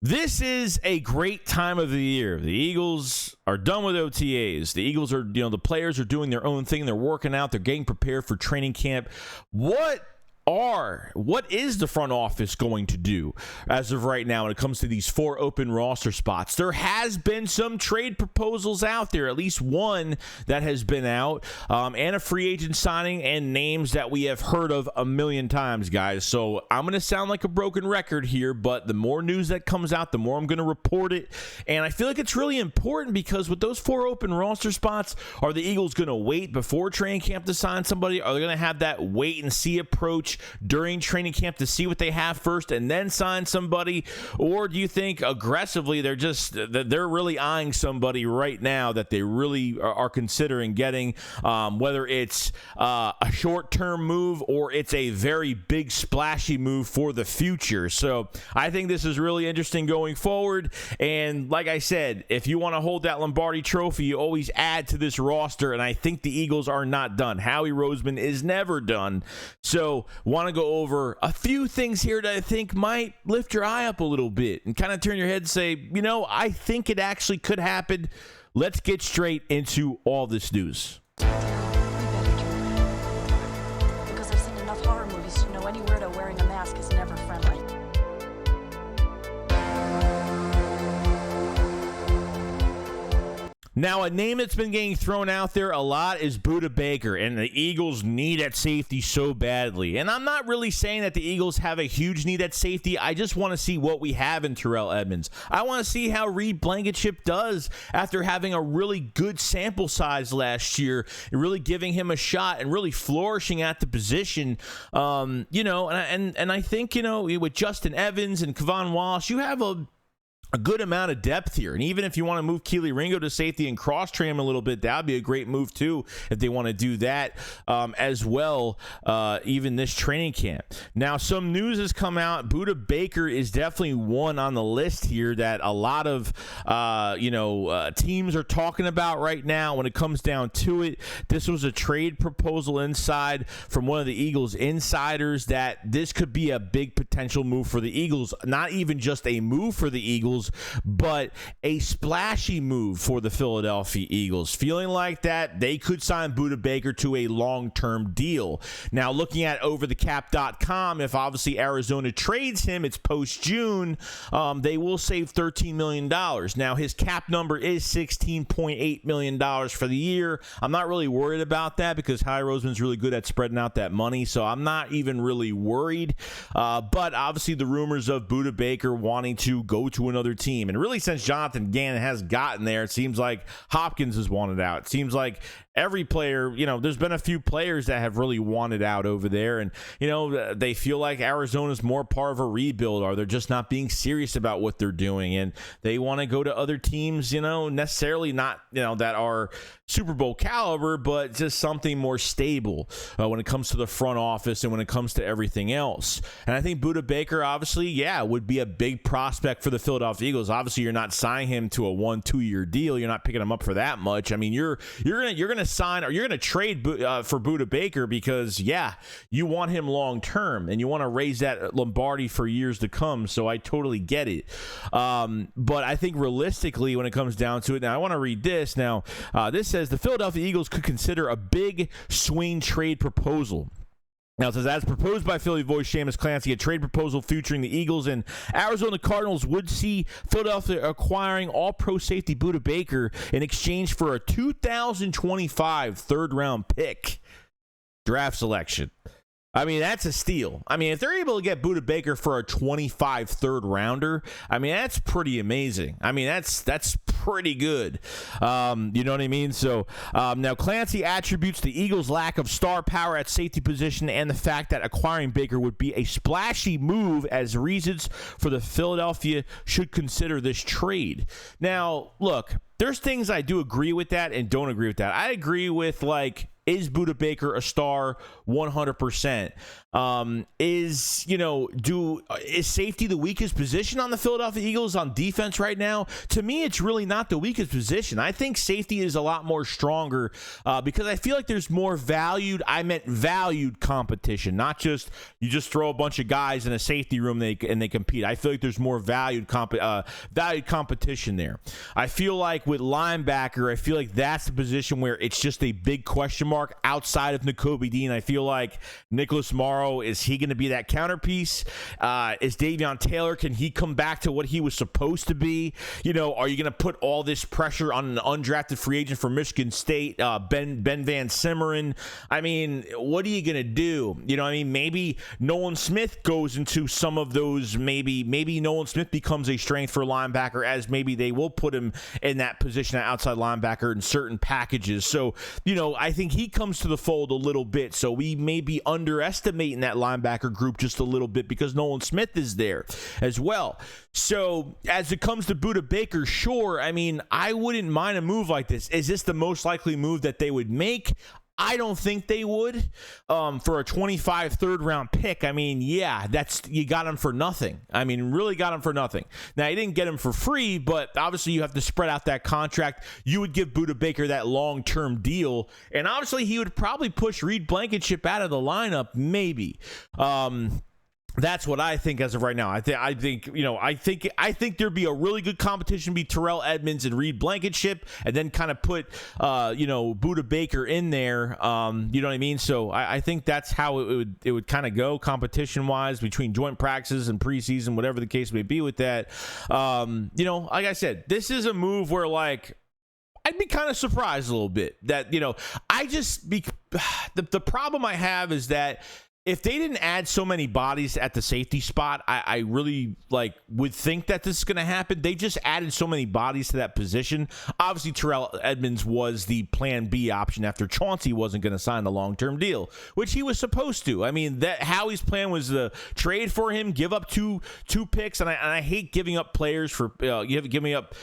This is a great time of the year. The Eagles are done with OTAs. The Eagles are, the players are doing their own thing. They're working out. They're getting prepared for training camp. What is the front office going to do as of right now when it comes to these 4 open roster spots? There has been some trade proposals out there, at least one that has been out, and a free agent signing and names that we have heard of a million times, guys. So I'm going to sound like a broken record here, but the more news that comes out, the more I'm going to report it. And I feel like it's really important because with those 4 open roster spots, are the Eagles going to wait before training camp to sign somebody? Are they going to have that wait and see approach during training camp to see what they have first and then sign somebody? Or do you think aggressively they're really eyeing somebody right now that they really are considering getting, whether it's a short-term move or it's a very big splashy move for the future? So I think this is really interesting going forward. And like I said, if you want to hold that Lombardi trophy, you always add to this roster, and I think the Eagles are not done. Howie Roseman is never done. So want to go over a few things here that I think might lift your eye up a little bit and kind of turn your head and say, I think it actually could happen. Let's get straight into all this news. Because I've seen enough horror movies to know any weirdo wearing a mask is never friendly. Now, a name that's been getting thrown out there a lot is Budda Baker, and the Eagles need at safety so badly. And I'm not really saying that the Eagles have a huge need at safety. I just want to see what we have in Terrell Edmunds. I want to see how Reed Blankenship does after having a really good sample size last year, and really giving him a shot and really flourishing at the position. And I think, with Justin Evans and Kevon Wallace, you have a good amount of depth here. And even if you want to move Keely Ringo to safety and cross-train him a little bit, that would be a great move too if they want to do that as well, even this training camp. Now, some news has come out. Budda Baker is definitely one on the list here that a lot of teams are talking about right now when it comes down to it. This was a trade proposal inside from one of the Eagles insiders that this could be a big potential move for the Eagles. Not even just a move for the Eagles, but a splashy move for the Philadelphia Eagles. Feeling like that they could sign Budda Baker to a long-term deal. Now, looking at overthecap.com, if obviously Arizona trades him, it's post-June, they will save $13 million. Now, his cap number is $16.8 million for the year. I'm not really worried about that because Howie Roseman's really good at spreading out that money, so I'm not even really worried. But obviously the rumors of Budda Baker wanting to go to another team, and really since Jonathan Gannon has gotten there, it seems like Hopkins has wanted out. It seems like every player, there's been a few players that have really wanted out over there, and they feel like Arizona's more part of a rebuild, or they're just not being serious about what they're doing, and they want to go to other teams, necessarily not that are Super Bowl caliber, but just something more stable when it comes to the front office and when it comes to everything else. And I think Budda Baker obviously would be a big prospect for the Philadelphia Eagles. Obviously you're not signing him to a 1-2 year deal. You're not picking him up for that much. I mean, you're gonna sign, or you're gonna trade for Budda Baker because you want him long term and you want to raise that Lombardi for years to come. So I totally get it. But I think realistically when it comes down to it, now I want to read this. Now this says the Philadelphia Eagles could consider a big swing trade proposal. Now, it says, as proposed by Philly voice Seamus Clancy, a trade proposal featuring the Eagles and Arizona Cardinals would see Philadelphia acquiring all-pro safety Budda Baker in exchange for a 2025 third-round pick draft selection. I mean, that's a steal. I mean, if they're able to get Budda Baker for a 25 third rounder, I mean, that's pretty amazing. I mean, that's pretty good. You know what I mean? So now Clancy attributes the Eagles' lack of star power at safety position and the fact that acquiring Baker would be a splashy move as reasons for the Philadelphia should consider this trade. Now, look, there's things I do agree with that and don't agree with that. I agree with, Is Budda Baker a star? 100%. Is safety the weakest position on the Philadelphia Eagles on defense right now? To me, it's really not the weakest position. I think safety is a lot more stronger because I feel like there's more valued competition, not just you just throw a bunch of guys in a safety room and they compete. I feel like there's more valued competition there. I feel like with linebacker, I feel like that's the position where it's just a big question mark outside of Nakobe Dean. I feel like Nicholas Morrow, is he going to be that counterpiece? Is Davion Taylor, can he come back to what he was supposed to be? Are you going to put all this pressure on an undrafted free agent from Michigan State, Ben Van Simmeren? I mean, what are you going to do? Maybe Nolan Smith goes into some of those. Maybe Nolan Smith becomes a strength for linebacker, as maybe they will put him in that position at outside linebacker in certain packages. So, I think he comes to the fold a little bit. So we may be underestimating that linebacker group just a little bit because Nolan Smith is there as well. So as it comes to Budda Baker, sure, I wouldn't mind a move like this. Is this the most likely move that they would make? I don't think they would for a 25 third-round pick. You got him for nothing. Really got him for nothing. Now, you didn't get him for free, but obviously you have to spread out that contract. You would give Budda Baker that long-term deal, and obviously he would probably push Reed Blankenship out of the lineup, maybe. That's what I think as of right now. I think there'd be a really good competition between Terrell Edmunds and Reed Blankenship, and then kind of put Budda Baker in there. You know what I mean? So I think that's how it would kind of go competition wise between joint practices and preseason, whatever the case may be with that. Like I said, this is a move where I'd be kind of surprised a little bit that the problem I have is that if they didn't add so many bodies at the safety spot, I really would think that this is going to happen. They just added so many bodies to that position. Obviously, Terrell Edmunds was the plan B option after Chauncey wasn't going to sign the long-term deal, which he was supposed to. That Howie's plan was to trade for him, give up two picks, and I hate giving up players for giving up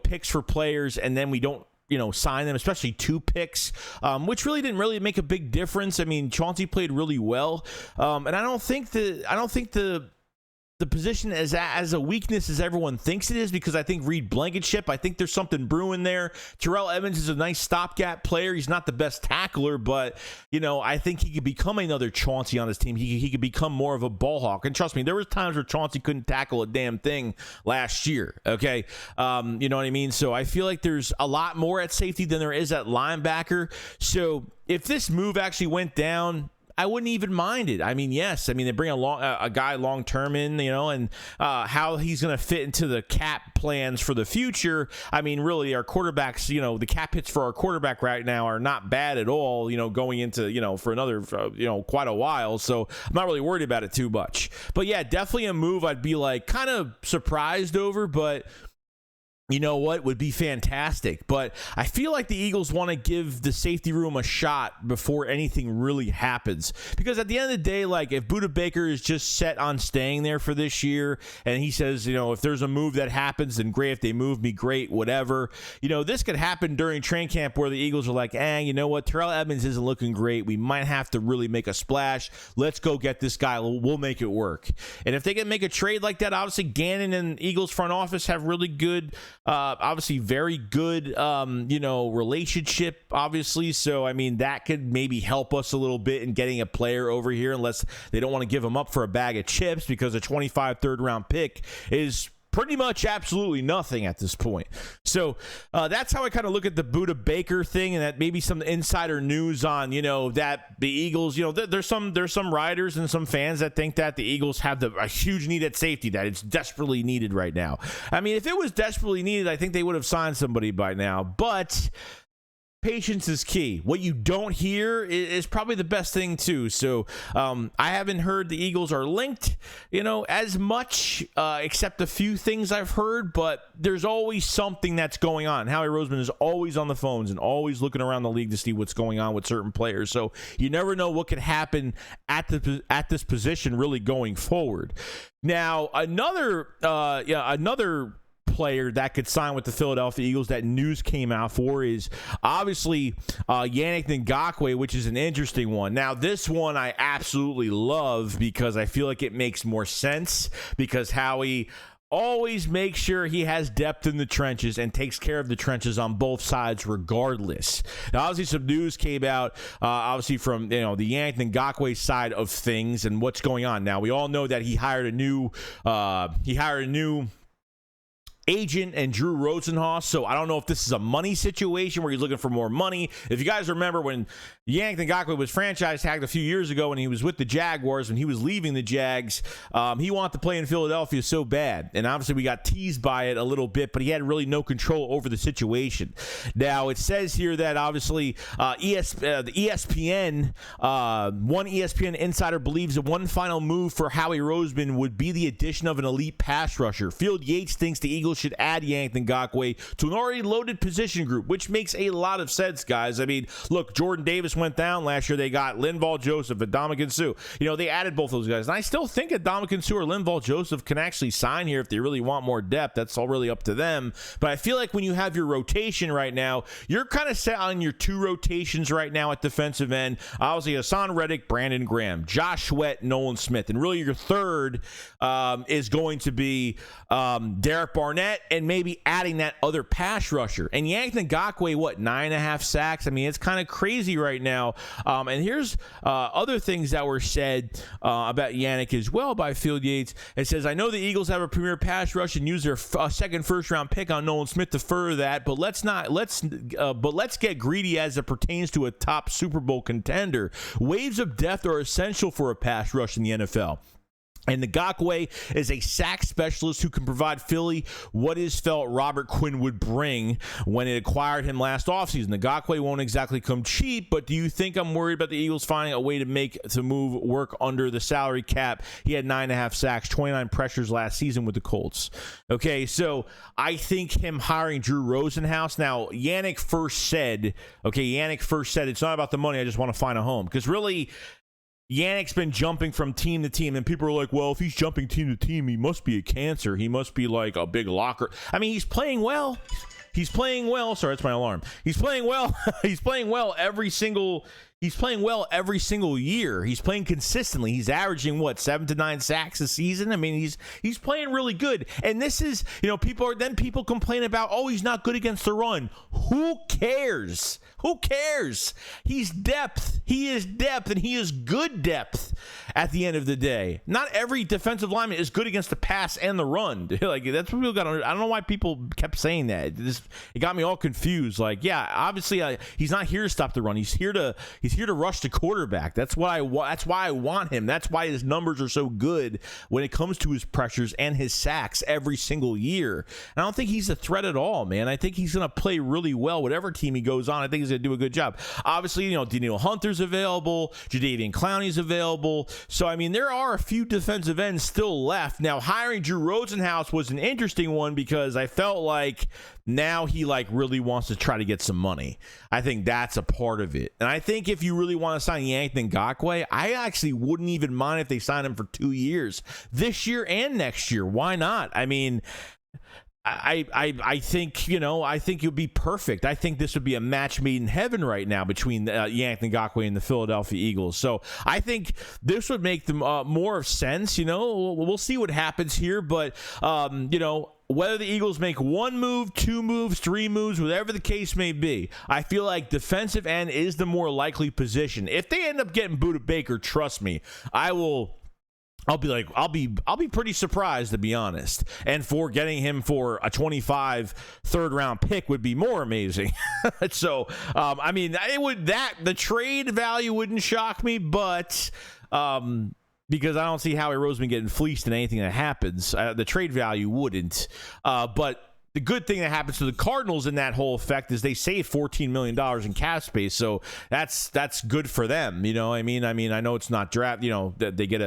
picks for players, and then we don't sign them, especially 2 picks, which really didn't really make a big difference. Chauncey played really well, and I don't think the position as a weakness as everyone thinks it is, because I think Reed Blankenship, I think there's something brewing there. Terrell Edmunds is a nice stopgap player. He's not the best tackler, but I think he could become another Chauncey on his team. He could become more of a ball hawk. And trust me, there was times where Chauncey couldn't tackle a damn thing last year. Okay, you know what I mean? So I feel like there's a lot more at safety than there is at linebacker. So if this move actually went down, I wouldn't even mind it. Yes. They bring a guy long term in, and how he's going to fit into the cap plans for the future. Really, our quarterbacks, the cap hits for our quarterback right now are not bad at all. Going into for another quite a while. So I'm not really worried about it too much. But yeah, definitely a move I'd be kind of surprised over, but. You know what would be fantastic, but I feel like the Eagles want to give the safety room a shot before anything really happens, because at the end of the day, if Budda Baker is just set on staying there for this year, and he says, if there's a move that happens, then great. If they move me, great, whatever. This could happen during training camp where the Eagles are like, you know what, Terrell Edmunds isn't looking great. We might have to really make a splash. Let's go get this guy. We'll make it work. And if they can make a trade like that, obviously Gannon and Eagles front office have really good. Obviously very good, relationship, obviously. So, that could maybe help us a little bit in getting a player over here, unless they don't want to give him up for a bag of chips, because a 25 third-round pick is pretty much absolutely nothing at this point. So that's how I kind of look at the Budda Baker thing, and that maybe some insider news on, that the Eagles, there's some riders and some fans that think that the Eagles have a huge need at safety, that it's desperately needed right now. If it was desperately needed, I think they would have signed somebody by now, but patience is key. What you don't hear is probably the best thing too. So I haven't heard the Eagles are linked, as much, except a few things I've heard, but there's always something that's going on. Howie Roseman is always on the phones and always looking around the league to see what's going on with certain players. So you never know what could happen at this position really going forward. Now, another player that could sign with the Philadelphia Eagles that news came out for is obviously Yankton Gokey, which is an interesting one. Now, this one I absolutely love because I feel like it makes more sense because Howie always makes sure he has depth in the trenches and takes care of the trenches on both sides regardless. Now, obviously, some news came out, obviously, from the Yankton Gokey side of things and what's going on. Now, we all know that he hired a new agent and Drew Rosenhaus, so I don't know if this is a money situation where he's looking for more money. If you guys remember when Yankton Gokey was franchise tagged a few years ago when he was with the Jaguars, when he was leaving the Jags, he wanted to play in Philadelphia so bad, and obviously we got teased by it a little bit, but he had really no control over the situation. Now, it says here that obviously the ESPN, one ESPN insider believes that one final move for Howie Roseman would be the addition of an elite pass rusher. Field Yates thinks the Eagles should add Yankton Gokey to an already loaded position group, which makes a lot of sense, guys. I mean, look, Jordan Davis went down last year. They got Linval Joseph and Ndamukong Suh. They added both those guys. And I still think that Ndamukong Suh or Linval Joseph can actually sign here if they really want more depth. That's all really up to them. But I feel like when you have your rotation right now, you're kind of set on your two rotations right now at defensive end. Obviously, Hassan Reddick, Brandon Graham, Josh Sweat, Nolan Smith. And really your third is going to be Derek Barnett and maybe adding that other pass rusher. And Yankton Gokey, 9.5 sacks? I mean, it's kind of crazy right now. And here's other things that were said about Yannick as well by Field Yates. It says, I know the Eagles have a premier pass rush and use their second first-round pick on Nolan Smith to further that, but let's get greedy as it pertains to a top Super Bowl contender. Waves of depth are essential for a pass rush in the NFL. And the Gokey is a sack specialist who can provide Philly what is felt Robert Quinn would bring when it acquired him last offseason. The Gokey won't exactly come cheap, but do you think I'm worried about the Eagles finding a way to make the move work under the salary cap? He had 9.5 sacks, 29 pressures last season with the Colts. Okay, so I think him hiring Drew Rosenhaus. Now, Yannick first said, it's not about the money, I just want to find a home. Because really, Yannick's been jumping from team to team, and people are like, well, if he's jumping team to team, he must be a cancer. He must be like a big locker. I mean, he's playing well. Sorry, that's my alarm. He's playing well. He's playing well every single year. He's playing consistently. He's averaging 7 to 9 sacks a season. I mean, he's playing really good. And this is, people complain about, oh, he's not good against the run. Who cares? He's depth. He is depth, and he is good depth at the end of the day. Not every defensive lineman is good against the pass and the run. Like, that's what people got to, I don't know why people kept saying that. It got me all confused. Like, yeah, obviously he's not here to stop the run. He's here to rush the quarterback. That's why I want him. That's why his numbers are so good when it comes to his pressures and his sacks every single year. And I don't think he's a threat at all, man. I think he's going to play really well. Whatever team he goes on, I think he's going to do a good job. Obviously, Daniil Hunter's available. Jadeveon Clowney's available. So, I mean, there are a few defensive ends still left. Now, hiring Drew Rosenhaus was an interesting one because I felt like now he really wants to try to get some money. I think that's a part of it. And I think if you really want to sign Yankton Gokey, I actually wouldn't even mind if they signed him for 2 years, this year and next year. Why not? I mean, I think it would be perfect. I think this would be a match made in heaven right now between Yankton Gokey and the Philadelphia Eagles. So I think this would make them more sense. We'll see what happens here, but whether the Eagles make one move, 2 moves, 3 moves, whatever the case may be, I feel like defensive end is the more likely position. If they end up getting Budda Baker, trust me, I'll be pretty surprised, to be honest. And for getting him for a 25 third-round pick would be more amazing. So, I mean, the trade value wouldn't shock me, but because I don't see Howie Roseman getting fleeced in anything that happens. The trade value wouldn't. But the good thing that happens to the Cardinals in that whole effect is they save $14 million in cap space, so that's good for them. You know what I mean? I know it's not draft. They get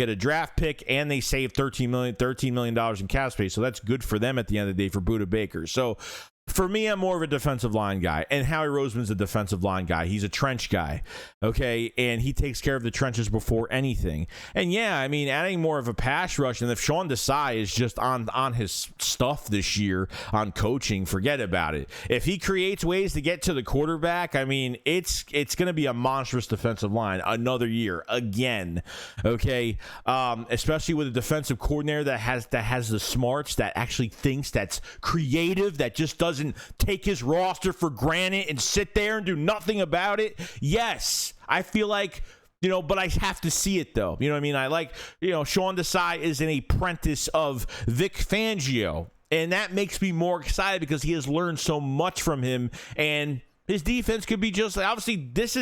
a draft pick and they save $13 million in cap space, so that's good for them at the end of the day for Budda Baker. So For me, I'm more of a defensive line guy, and Howie Roseman's a defensive line guy. He's a trench guy, okay, and he takes care of the trenches before anything. And yeah, I mean, adding more of a pass rush, and if Sean Desai is just on his stuff this year on coaching, forget about it. If he creates ways to get to the quarterback, I mean, it's going to be a monstrous defensive line another year again, okay. Especially with a defensive coordinator that has the smarts, that actually thinks, that's creative, that just doesn't take his roster for granted and sit there and do nothing about it. Yes, I feel like, but I have to see it, though. You know what I mean? I like, Sean Desai is an apprentice of Vic Fangio, and that makes me more excited because he has learned so much from him, and his defense could be just like, obviously, this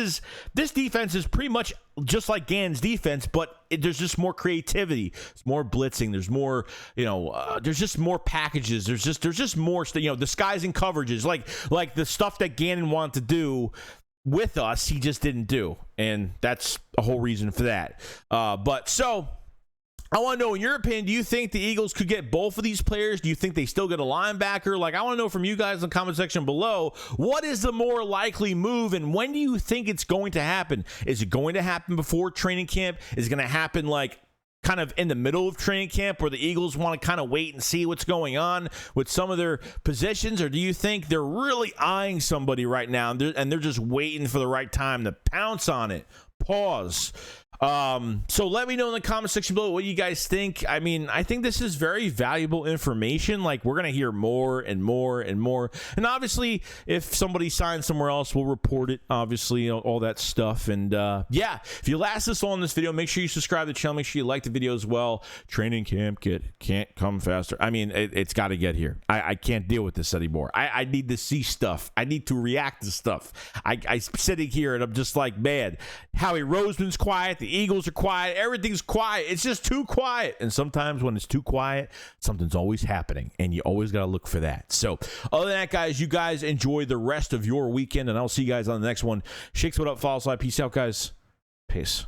defense is pretty much just like Gannon's defense, but there's just more creativity. It's more blitzing. There's more, there's just more packages. There's just more, disguising coverages, like the stuff that Gannon wanted to do with us, he just didn't do, and that's a whole reason for that. I want to know, in your opinion, do you think the Eagles could get both of these players? Do you think they still get a linebacker? I want to know from you guys in the comment section below, what is the more likely move, and when do you think it's going to happen? Is it going to happen before training camp? Is it going to happen kind of in the middle of training camp, where the Eagles want to kind of wait and see what's going on with some of their positions? Or do you think they're really eyeing somebody right now and they're just waiting for the right time to pounce on it? Pause. So let me know in the comment section below what you guys think. I mean, I think this is very valuable information. We're going to hear more and more and more. And obviously, if somebody signs somewhere else, we'll report it, obviously, all that stuff. And yeah, if you last this long in this video, make sure you subscribe to the channel. Make sure you like the video as well. Training camp can't come faster. I mean, it's got to get here. I can't deal with this anymore. I need to see stuff. I need to react to stuff. I'm sitting here and I'm just like, man, Howie Roseman's quiet. The Eagles are quiet. Everything's quiet. It's just too quiet. And sometimes when it's too quiet, something's always happening, and you always got to look for that. So other than that, guys, you guys enjoy the rest of your weekend, and I'll see you guys on the next one. SHAKESQUAD up, follow, slide. Peace out, guys. Peace.